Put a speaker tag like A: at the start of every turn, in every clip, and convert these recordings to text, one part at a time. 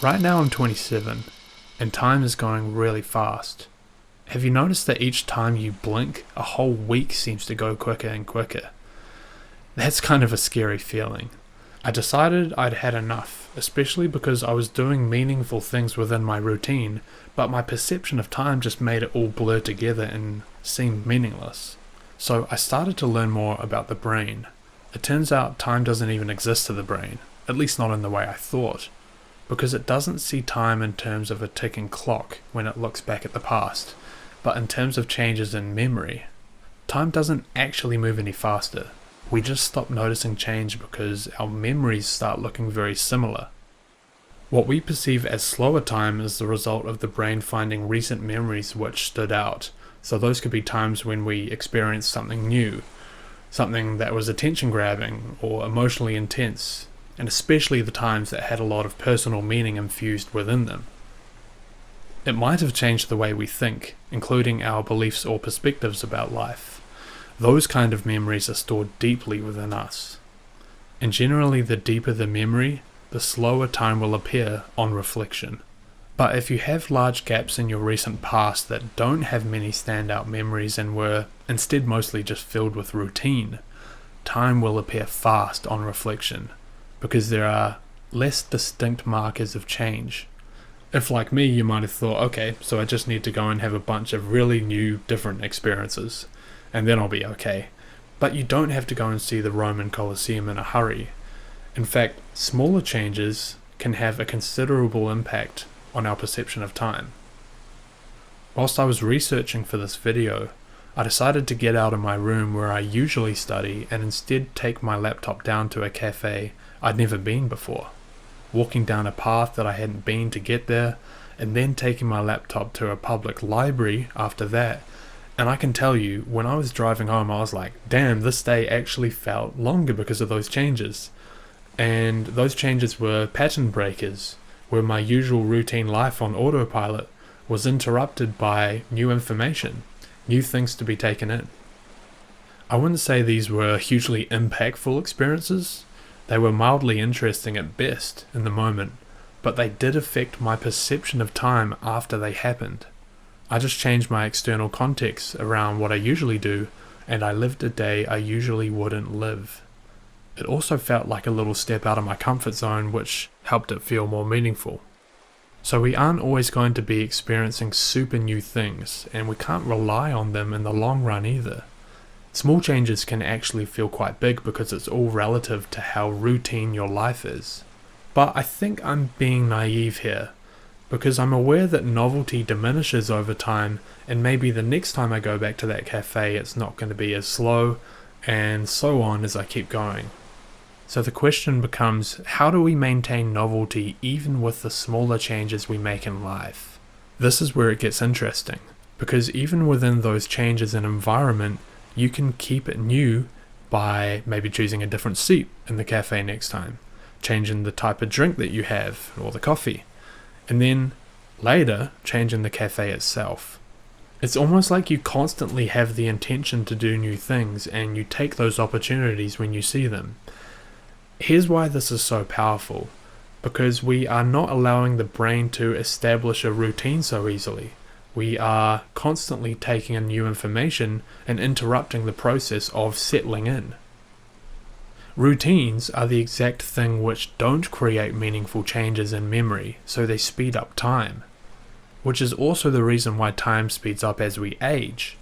A: Right now I'm 27, and time is going really fast. Have you noticed that each time you blink, a whole week seems to go quicker and quicker? That's kind of a scary feeling. I decided I'd had enough, especially because I was doing meaningful things within my routine, but my perception of time just made it all blur together and seem meaningless. So I started to learn more about the brain. It turns out time doesn't even exist to the brain, at least not in the way I thought, because it doesn't see time in terms of a ticking clock when it looks back at the past, but in terms of changes in memory. Time doesn't actually move any faster. We just stop noticing change because our memories start looking very similar. What we perceive as slower time is the result of the brain finding recent memories which stood out. So those could be times when we experienced something new, something that was attention-grabbing or emotionally intense, and especially the times that had a lot of personal meaning infused within them. It might have changed the way we think, including our beliefs or perspectives about life. Those kind of memories are stored deeply within us. And generally, the deeper the memory, the slower time will appear on reflection. But if you have large gaps in your recent past that don't have many standout memories and were instead mostly just filled with routine, time will appear fast on reflection, because there are less distinct markers of change. If, like me, you might have thought, okay, so I just need to go and have a bunch of really new, different experiences, and then I'll be okay. But you don't have to go and see the Roman Colosseum in a hurry. In fact, smaller changes can have a considerable impact on our perception of time. Whilst I was researching for this video, I decided to get out of my room where I usually study and instead take my laptop down to a cafe I'd never been before, walking down a path that I hadn't been to get there, and then taking my laptop to a public library after that. And I can tell you, when I was driving home, I was like, damn, this day actually felt longer because of those changes. And those changes were pattern breakers, where my usual routine life on autopilot was interrupted by new information, new things to be taken in. I wouldn't say these were hugely impactful experiences. They were mildly interesting at best in the moment, but they did affect my perception of time after they happened. I just changed my external context around what I usually do, and I lived a day I usually wouldn't live. It also felt like a little step out of my comfort zone, which helped it feel more meaningful. So we aren't always going to be experiencing super new things, and we can't rely on them in the long run either. Small changes can actually feel quite big because it's all relative to how routine your life is. But I think I'm being naive here, because I'm aware that novelty diminishes over time, and maybe the next time I go back to that cafe it's not going to be as slow, and so on as I keep going. So the question becomes, how do we maintain novelty even with the smaller changes we make in life? This is where it gets interesting, because even within those changes in environment, you can keep it new by maybe choosing a different seat in the cafe next time, changing the type of drink that you have, or the coffee, and then later changing the cafe itself. It's almost like you constantly have the intention to do new things, and you take those opportunities when you see them. Here's why this is so powerful, because we are not allowing the brain to establish a routine so easily. We are constantly taking in new information and interrupting the process of settling in. Routines are the exact thing which don't create meaningful changes in memory, so they speed up time. Which is also the reason why time speeds up as we age.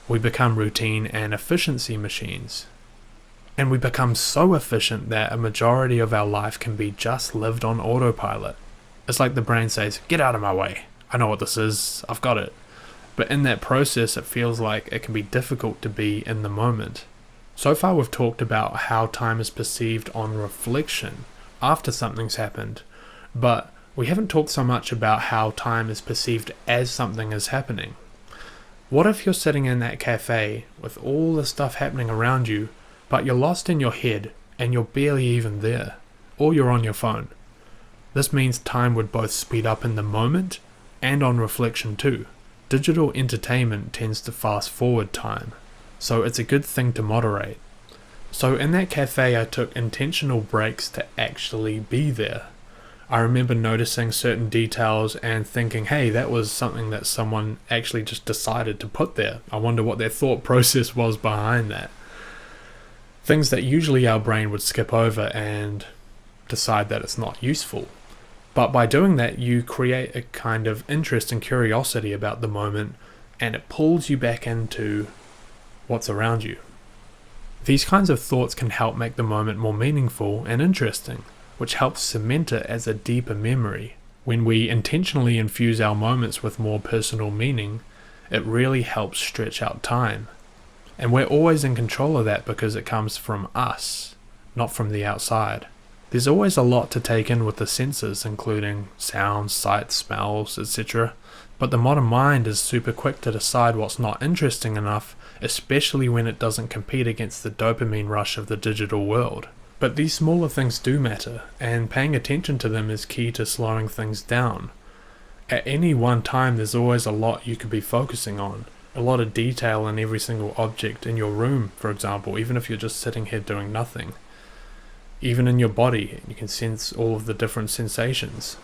A: We become routine and efficiency machines. And we become so efficient that a majority of our life can be just lived on autopilot. It's like the brain says, get out of my way. I know what this is, I've got it. But in that process, it feels like it can be difficult to be in the moment. So far we've talked about how time is perceived on reflection after something's happened, but we haven't talked so much about how time is perceived as something is happening. What if you're sitting in that cafe with all the stuff happening around you, but you're lost in your head and you're barely even there, or you're on your phone? This means time would both speed up in the moment and on reflection too. Digital entertainment tends to fast forward time, so it's a good thing to moderate. So in that cafe I took intentional breaks to actually be there. I remember noticing certain details and thinking, hey, that was something that someone actually just decided to put there. I wonder what their thought process was behind that. Things that usually our brain would skip over and decide that it's not useful. But by doing that, you create a kind of interest and curiosity about the moment, and it pulls you back into what's around you. These kinds of thoughts can help make the moment more meaningful and interesting, which helps cement it as a deeper memory. When we intentionally infuse our moments with more personal meaning, it really helps stretch out time. And we're always in control of that because it comes from us, not from the outside. There's always a lot to take in with the senses, including sounds, sights, smells, etc. But the modern mind is super quick to decide what's not interesting enough, especially when it doesn't compete against the dopamine rush of the digital world. But these smaller things do matter, and paying attention to them is key to slowing things down. At any one time, there's always a lot you could be focusing on. A lot of detail in every single object in your room, for example, even if you're just sitting here doing nothing. Even in your body, you can sense all of the different sensations.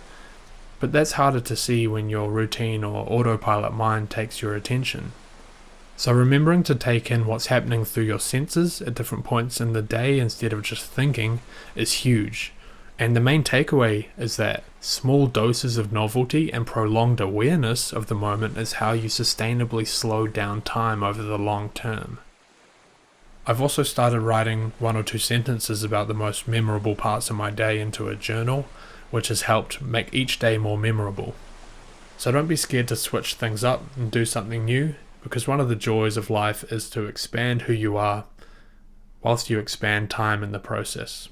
A: But that's harder to see when your routine or autopilot mind takes your attention. So remembering to take in what's happening through your senses at different points in the day instead of just thinking is huge. And the main takeaway is that small doses of novelty and prolonged awareness of the moment is how you sustainably slow down time over the long term. I've also started writing 1 or 2 sentences about the most memorable parts of my day into a journal, which has helped make each day more memorable. So don't be scared to switch things up and do something new, because one of the joys of life is to expand who you are, whilst you expand time in the process.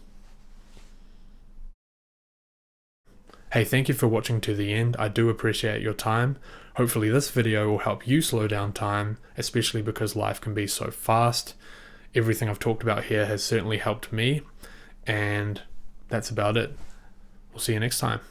A: Hey, thank you for watching to the end. I do appreciate your time. Hopefully this video will help you slow down time, especially because life can be so fast. Everything I've talked about here has certainly helped me, and that's about it. We'll see you next time.